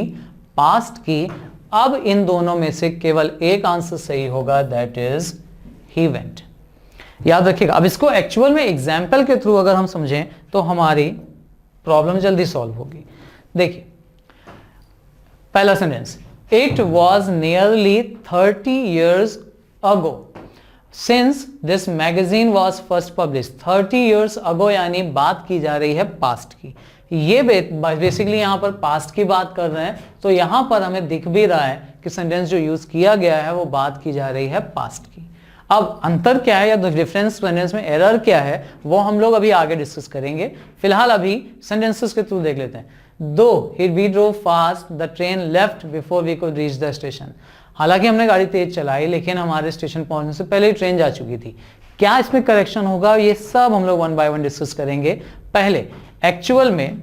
पास्ट की। अब इन दोनों में से केवल एक आंसर सही होगा, दैट इज ही वेंट। याद रखिएगा। अब इसको एक्चुअल में एग्जाम्पल के थ्रू अगर हम समझें तो हमारी प्रॉब्लम जल्दी सॉल्व होगी। देखिए पहला sentence, it was nearly 30 years ago since this magazine was first publish. 30 years ago यानी बात की जा रही है पास्ट की। ये बेसिकली यहाँ पर पास्ट की बात कर रहे हैं, तो यहाँ पर हमें दिख भी रहा है कि सेंटेंस जो यूज किया गया है वो बात की जा रही है पास्ट की। अब अंतर क्या है या डिफरेंस सेंटेंस में एरर क्या है वो हम लोग अभी आगे डिस्कस करेंगे। फिलहाल अभी सेंटेंसेस के थ्रू देख लेते हैं। Though we drove fast the train left before we could reach the station. हालांकि हमने गाड़ी तेज चलाई लेकिन हमारे स्टेशन पहुंचने से पहले ही ट्रेन जा चुकी थी। क्या इसमें करेक्शन होगा ये सब हम लोग वन बाय वन डिस्कस करेंगे। पहले एक्चुअल में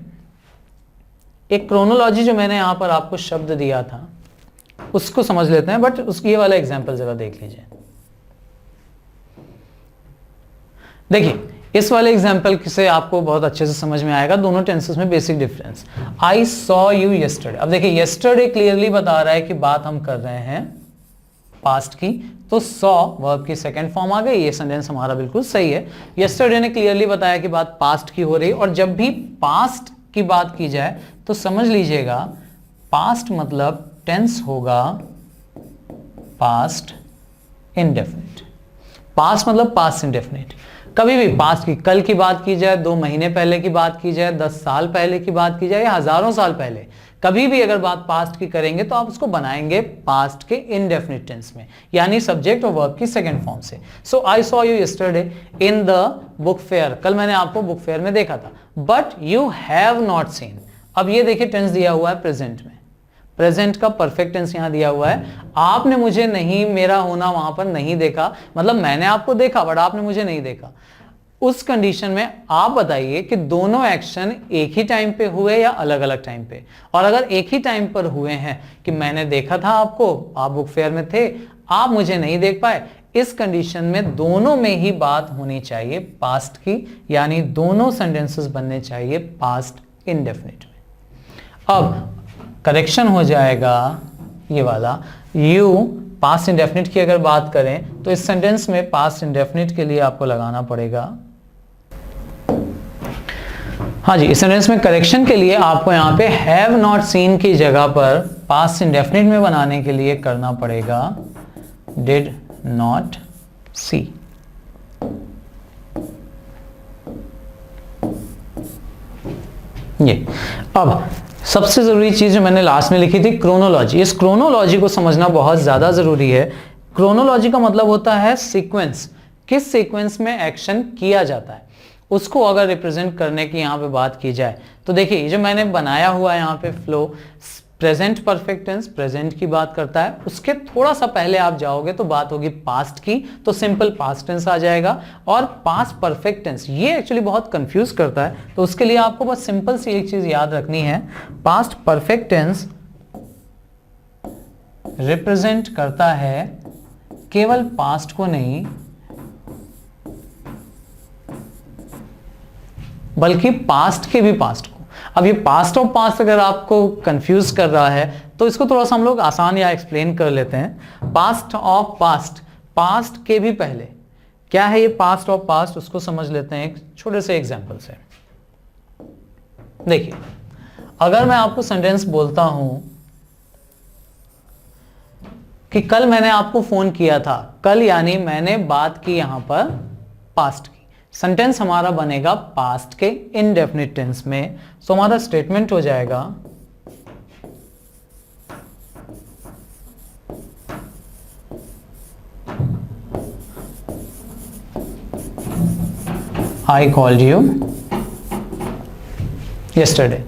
एक क्रोनोलॉजी जो मैंने यहां पर आपको शब्द दिया था उसको समझ लेते हैं, बट उसकी ये वाला एग्जाम्पल जरा देख लीजिए। देखिए इस वाले एग्जाम्पल से आपको बहुत अच्छे से समझ में आएगा दोनों टेंसेस में basic difference. I saw you yesterday. अब देखिए यस्टरडे क्लियरली बता रहा है कि बात हम कर रहे हैं पास्ट की, तो सॉ वर्ब की सेकंड फॉर्म आ गई। ये सेंटेंस हमारा बिल्कुल सही है। यस्टरडे ने क्लियरली बताया कि बात पास्ट की हो रही है, और जब भी पास्ट की बात की जाए तो समझ लीजिएगा पास्ट मतलब टेंस होगा पास्ट इंडेफिनिट। पास्ट मतलब पास्ट इंडेफिनिट। कभी भी पास्ट की, कल की बात की जाए, 2 महीने पहले की बात की जाए, 10 साल पहले की बात की जाए या हजारों साल पहले, कभी भी अगर बात पास्ट की करेंगे तो आप उसको बनाएंगे पास्ट के इंडेफिनिट टेंस में, यानी सब्जेक्ट और वर्ब की सेकंड फॉर्म से। So I saw you yesterday in the book fair. कल मैंने आपको बुक फेयर में देखा था। But you have not seen. अब ये देखिए टेंस दिया हुआ है प्रेजेंट में, प्रेजेंट का परफेक्ट टेंस यहां दिया हुआ है। आपने मुझे नहीं, मेरा होना वहां पर नहीं देखा, मतलब मैंने आपको देखा बट आपने मुझे नहीं देखा। उस कंडीशन में आप बताइए कि दोनों एक्शन एक ही टाइम पे हुए या अलग अलग टाइम पे। और अगर एक ही टाइम पर हुए हैं कि मैंने देखा था आपको, आप बुक फेयर में थे, आप मुझे नहीं देख पाए, इस कंडीशन में दोनों में ही बात होनी चाहिए पास्ट की, यानी दोनों सेंटेंसेस बनने चाहिए पास्ट इंडेफिनिट में। अब करेक्शन हो जाएगा ये वाला, यू पास्ट इंडेफिनिट की अगर बात करें तो इस सेंटेंस में पास्ट इंडेफिनिट के लिए आपको लगाना पड़ेगा, हाँ जी, इस सेंटेंस में करेक्शन के लिए आपको यहां पे हैव नॉट सीन की जगह पर पास्ट इंडेफिनिट में बनाने के लिए करना पड़ेगा डिड नॉट सी। ये अब सबसे जरूरी चीज जो मैंने लास्ट में लिखी थी क्रोनोलॉजी। इस क्रोनोलॉजी को समझना बहुत ज्यादा जरूरी है। क्रोनोलॉजी का मतलब होता है सीक्वेंस, किस सीक्वेंस में एक्शन किया जाता है उसको अगर रिप्रेजेंट करने की यहाँ पे बात की जाए तो देखिए जो मैंने बनाया हुआ है यहाँ पे flow, present perfect tense present की बात करता है, उसके थोड़ा सा पहले आप जाओगे तो बात होगी पास्ट की, तो सिंपल पास्ट टेंस आ जाएगा। और पास्ट परफेक्ट टेंस ये एक्चुअली बहुत कंफ्यूज करता है, तो उसके लिए आपको बस सिंपल सी एक चीज याद रखनी है, पास्ट परफेक्ट टेंस रिप्रेजेंट करता है केवल पास्ट को नहीं बल्कि पास्ट के भी पास्ट को। अब ये पास्ट ऑफ पास्ट अगर आपको कंफ्यूज कर रहा है तो इसको थोड़ा सा हम लोग आसान या एक्सप्लेन कर लेते हैं। पास्ट ऑफ पास्ट, पास्ट के भी पहले क्या है ये पास्ट ऑफ पास्ट, उसको समझ लेते हैं एक छोटे से एग्जांपल से। देखिए अगर मैं आपको सेंटेंस बोलता हूं कि कल मैंने आपको फोन किया था, कल यानी मैंने बात की यहां पर पास्ट की, सेंटेंस हमारा बनेगा पास्ट के इनडेफिनिट टेंस में। सो हमारा स्टेटमेंट हो जाएगा आई कॉल्ड यू यस्टरडे।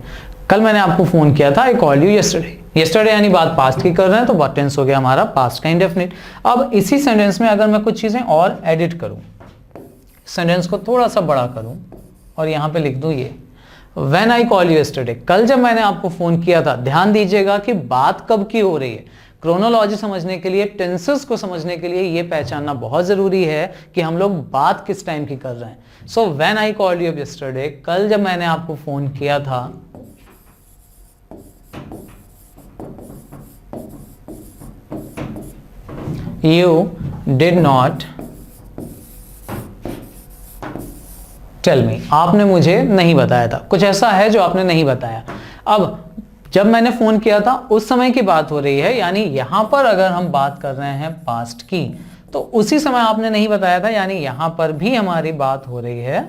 कल मैंने आपको फोन किया था, I called you yesterday. Yesterday यानी बात पास्ट की कर रहे हैं तो बात टेंस हो गया हमारा पास्ट का इंडेफिनिट। अब इसी सेंटेंस में अगर मैं कुछ चीजें और एडिट करूं, सेंटेंस को थोड़ा सा बड़ा करूं और यहां पे लिख दूं ये when I call you yesterday, कल जब मैंने आपको फोन किया था। ध्यान दीजिएगा कि बात कब की हो रही है। क्रोनोलॉजी समझने के लिए, टेंसेस को समझने के लिए ये पहचानना बहुत जरूरी है कि हम लोग बात किस टाइम की कर रहे हैं। So when I call you yesterday, कल जब मैंने आपको फोन किया था, you did not tell me, आपने मुझे नहीं बताया था, कुछ ऐसा है जो आपने नहीं बताया। अब जब मैंने फोन किया था उस समय की बात हो रही है, यानी यहां पर अगर हम बात कर रहे हैं पास्ट की तो उसी समय आपने नहीं बताया था, यानी यहां पर भी हमारी बात हो रही है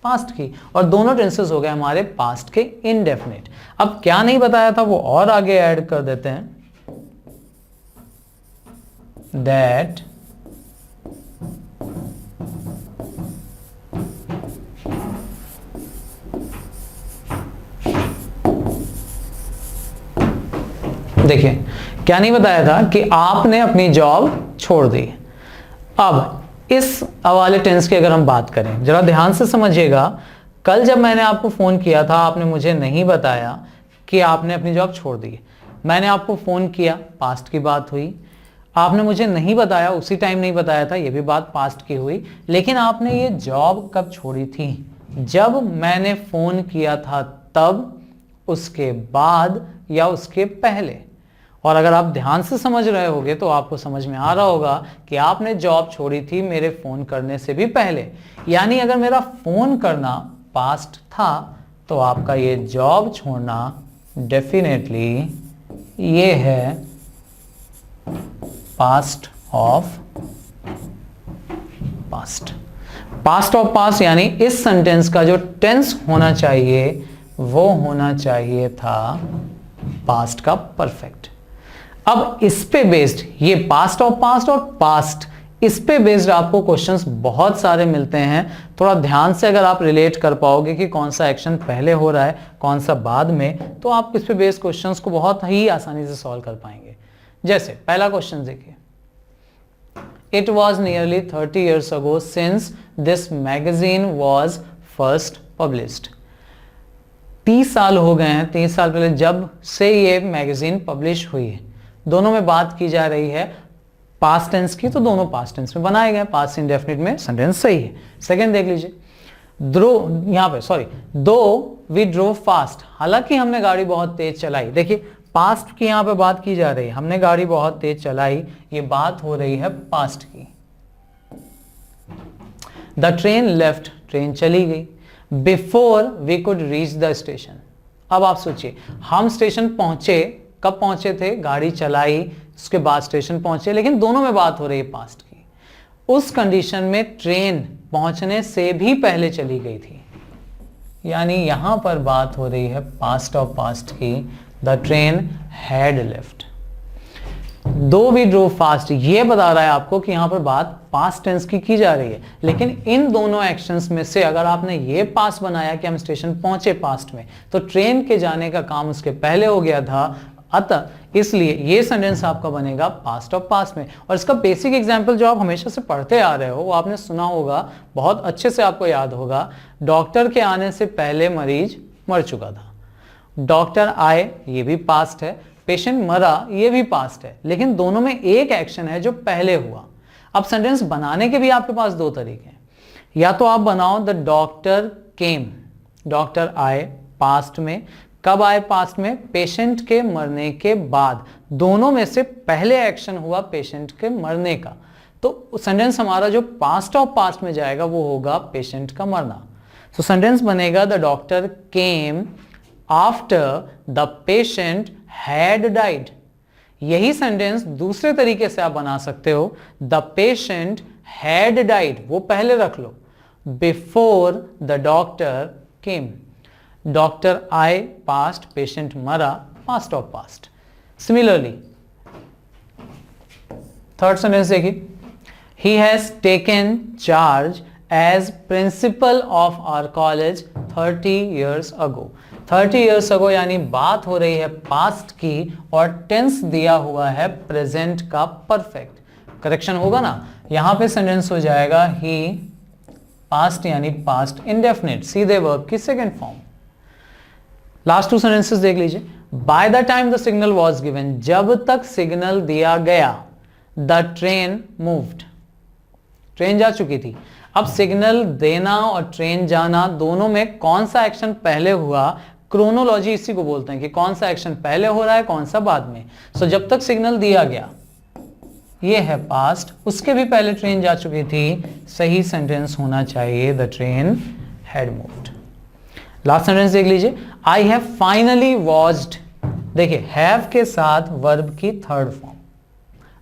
पास्ट की, और दोनों टेंसेस हो गए हमारे पास्ट के इनडेफिनिट। अब क्या नहीं बताया था वो और आगे ऐड कर देते हैं, दैट देखिए क्या नहीं बताया था कि आपने अपनी जॉब छोड़ दी। अब इस हवाले टेंस की अगर हम बात करें, जरा ध्यान से समझिएगा, कल जब मैंने आपको फोन किया था आपने मुझे नहीं बताया कि आपने अपनी जॉब छोड़ दी। मैंने आपको फोन किया, पास्ट की बात हुई, आपने मुझे नहीं बताया, उसी टाइम नहीं बताया था, ये भी बात पास्ट की हुई। लेकिन आपने ये जॉब कब छोड़ी थी? जब मैंने फोन किया था तब, उसके बाद, या उसके पहले। और अगर आप ध्यान से समझ रहे होगे तो आपको समझ में आ रहा होगा कि आपने जॉब छोड़ी थी मेरे फोन करने से भी पहले। यानी अगर मेरा फोन करना पास्ट था तो आपका ये जॉब छोड़ना डेफिनेटली ये है past of past. Past of past यानी इस सेंटेंस का जो टेंस होना चाहिए वो होना चाहिए था पास्ट का परफेक्ट। अब इस पे बेस्ड, ये पास्ट ऑफ पास्ट और पास्ट, इस पे बेस्ड आपको क्वेश्चंस बहुत सारे मिलते हैं। थोड़ा ध्यान से अगर आप रिलेट कर पाओगे कि कौन सा एक्शन पहले हो रहा है कौन सा बाद में, तो आप इस पे बेस्ड क्वेश्चंस को बहुत ही आसानी से सॉल्व कर पाएंगे। जैसे पहला क्वेश्चन देखिए, it was nearly 30 years ago since this magazine was first published। 30 साल हो गए हैं, 30 साल पहले जब से ये मैगजीन पब्लिश हुई है। दोनों में बात की जा रही है पास्ट टेंस की, तो दोनों पास्ट टेंस में बनाए गए, पास्ट इंडेफिनिट में सेंटेंस सही है। सेकंड देख लीजिए, दो वी ड्रोव फास्ट, हालांकि हमने गाड़ी बहुत तेज चलाई। देखिए पास्ट की यहां पे बात की जा रही है, हमने गाड़ी बहुत तेज चलाई, ये बात हो रही है पास्ट की। द ट्रेन लेफ्ट, ट्रेन चली गई। Before we could reach the station, अब आप सोचिए हम स्टेशन पहुंचे, कब पहुंचे थे? गाड़ी चलाई, उसके बाद स्टेशन पहुंचे, लेकिन दोनों में बात हो रही है पास्ट की। उस कंडीशन में ट्रेन पहुंचने से भी पहले चली गई थी, यानी यहां पर बात हो रही है पास्ट ऑफ पास्ट की। The train had left. दो वी ड्रोव फास्ट, ये बता रहा है आपको कि यहां पर बात पास्ट टेंस की जा रही है। लेकिन इन दोनों एक्शंस में से अगर आपने ये पास्ट बनाया कि हम स्टेशन पहुंचे पास्ट में, तो ट्रेन के जाने का काम उसके पहले हो गया था, अतः इसलिए ये सेंटेंस आपका बनेगा पास्ट ऑफ पास्ट में। और इसका बेसिक एग्जांपल जो आप हमेशा से पढ़ते आ रहे हो वो आपने सुना होगा, बहुत अच्छे से आपको याद होगा, डॉक्टर के आने से पहले मरीज मर चुका था। डॉक्टर आए, ये भी पास्ट है, पेशेंट मरा, ये भी पास्ट है, लेकिन दोनों में एक एक्शन है जो पहले हुआ। अब सेंटेंस बनाने के भी आपके पास दो तरीके हैं, या तो आप बनाओ द डॉक्टर केम, डॉक्टर आए पास्ट में, कब आए पास्ट में? पेशेंट के मरने के बाद। दोनों में से पहले एक्शन हुआ पेशेंट के मरने का, तो सेंटेंस हमारा जो पास्ट ऑफ पास्ट में जाएगा वो होगा पेशेंट का मरना। सो सेंटेंस बनेगा the doctor came after the patient had died. यही सेंटेंस दूसरे तरीके से आप बना सकते हो, द पेशेंट हैड डाइड, वो पहले रख लो, before the doctor came. Doctor आए पास्ट, पेशेंट मरा past of past. Similarly third sentence देखिए, he has taken charge as principal of our college 30 years ago। 30 years ago यानी बात हो रही है पास्ट की और टेंस दिया हुआ है प्रेजेंट का परफेक्ट। करेक्शन होगा ना, यहां पे सेंटेंस हो जाएगा ही, पास्ट यानी पास्ट इंडेफिनिट, सीधे वर्ब की second form. Last two sentences देख लीजिए, by the time the signal was given, जब तक सिग्नल दिया गया, द ट्रेन मूव्ड, ट्रेन जा चुकी थी। अब सिग्नल देना और ट्रेन जाना दोनों में कौन सा एक्शन पहले हुआ? क्रोनोलॉजी इसी को बोलते हैं कि कौन सा एक्शन पहले हो रहा है कौन सा बाद में। सो जब तक सिग्नल दिया गया ये है पास्ट, उसके भी पहले ट्रेन जा चुकी थी, सही सेंटेंस होना चाहिए the train had moved. Last sentence देख लीजिए, आई हैव फाइनली वॉच्ड, देखिए हैव के साथ वर्ब की third form,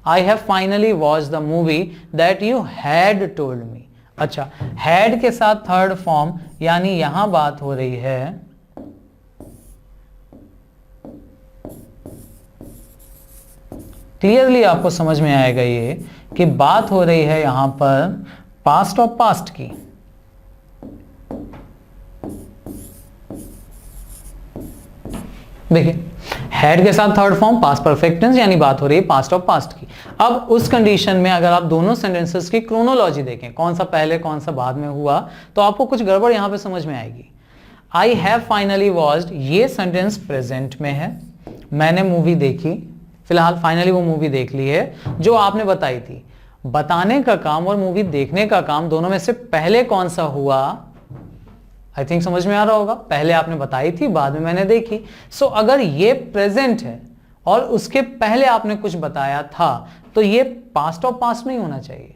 I have finally watched the movie that you had told me. अच्छा, हैड के साथ थर्ड फॉर्म, यानी यहां बात हो रही है क्लियरली आपको समझ में आएगा ये कि बात हो रही है यहां पर पास्ट ऑफ पास्ट की। देखिए, हैड के साथ third form past perfect tense, यानी बात हो रही है पास्ट ऑफ पास्ट की। अब उस कंडीशन में अगर आप दोनों सेंटेंसेस की क्रोनोलॉजी देखें, कौन सा पहले कौन सा बाद में हुआ, तो आपको कुछ गड़बड़ यहां पे समझ में आएगी। आई हैव फाइनली वॉच्ड, ये सेंटेंस प्रेजेंट में है, मैंने मूवी देखी, फिलहाल फाइनली वो मूवी देख ली है जो आपने बताई थी। बताने का काम और मूवी देखने का काम, दोनों में से पहले कौन सा हुआ? आई थिंक समझ में आ रहा होगा, पहले आपने बताई थी, बाद में मैंने देखी। सो अगर ये प्रेजेंट है और उसके पहले आपने कुछ बताया था, तो ये पास्ट ऑफ पास्ट नहीं होना चाहिए।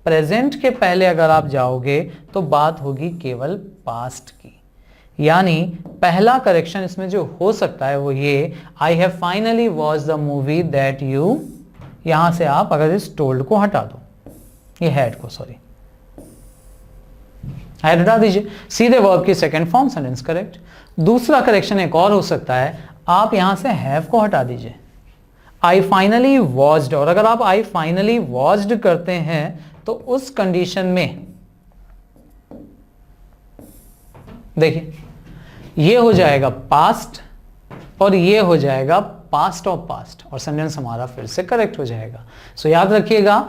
प्रेजेंट के पहले अगर आप जाओगे तो बात होगी केवल पास्ट की। यानी पहला करेक्शन इसमें जो हो सकता है वो ये, I have finally watch the movie that you, यहां से आप अगर इस टोल्ड को हटा दो, ये हैड को, सॉरी हैड हटा दीजिए, सीधे वर्ब की सेकंड फॉर्म, सेंटेंस करेक्ट। दूसरा करेक्शन एक और हो सकता है, आप यहां से हैव को हटा दीजिए, आई फाइनली वॉच्ड, और अगर आप आई फाइनली वॉच्ड करते हैं तो उस कंडीशन में देखिए ये हो जाएगा पास्ट और ये हो जाएगा पास्ट ऑफ पास्ट, और सेंटेंस हमारा फिर से करेक्ट हो जाएगा। सो याद रखिएगा,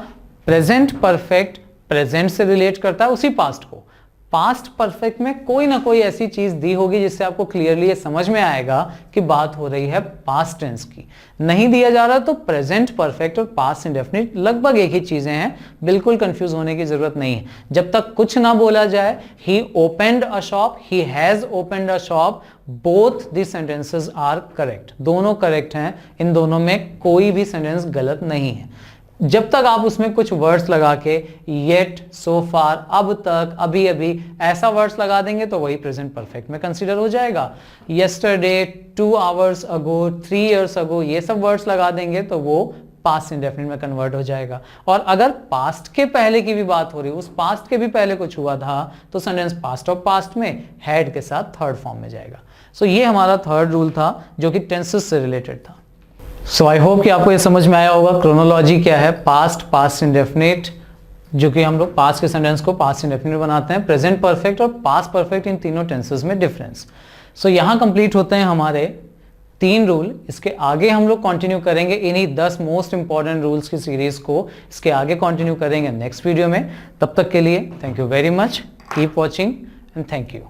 प्रेजेंट परफेक्ट प्रेजेंट से रिलेट करता है उसी पास्ट को। पास्ट परफेक्ट में कोई ना कोई ऐसी चीज दी होगी जिससे आपको क्लियरली ये समझ में आएगा कि बात हो रही है पास्ट टेंस की। नहीं दिया जा रहा तो प्रेजेंट परफेक्ट और पास्ट इंडेफिनिट लगभग एक ही चीजें हैं, बिल्कुल कंफ्यूज होने की जरूरत नहीं है। जब तक कुछ ना बोला जाए, he opened a shop, he has opened a shop, both the sentences are correct, दोनों करेक्ट हैं, इन दोनों में कोई भी सेंटेंस गलत नहीं है। जब तक आप उसमें कुछ वर्ड्स लगा के येट, सो फार, अब तक, अभी अभी, ऐसा वर्ड्स लगा देंगे तो वही प्रेजेंट परफेक्ट में कंसीडर हो जाएगा। Yesterday, 2 hours ago, 3 years ago, ये सब वर्ड्स लगा देंगे तो वो पास्ट इंडेफिनिट में कन्वर्ट हो जाएगा। और अगर पास्ट के पहले की भी बात हो रही, उस पास्ट के भी पहले कुछ हुआ था, तो सेंटेंस पास्ट ऑफ पास्ट में हैड के साथ थर्ड फॉर्म में जाएगा। सो ये हमारा थर्ड रूल था जो कि टेंसेस से रिलेटेड था। सो आई होप कि आपको ये समझ में आया होगा क्रोनोलॉजी क्या है, पास्ट, पास्ट इंडेफिनिट, जो कि हम लोग पास्ट के सेंटेंस को पास्ट इंडेफिनिट बनाते हैं, प्रेजेंट परफेक्ट और पास्ट परफेक्ट, इन तीनों टेंसेस में डिफरेंस। सो यहां कंप्लीट होते हैं हमारे 3 रूल। इसके आगे हम लोग कंटिन्यू करेंगे इन्हीं 10 मोस्ट इंपॉर्टेंट रूल्स की सीरीज को, इसके आगे कंटिन्यू करेंगे नेक्स्ट वीडियो में। तब तक के लिए thank you very much, keep watching and thank you.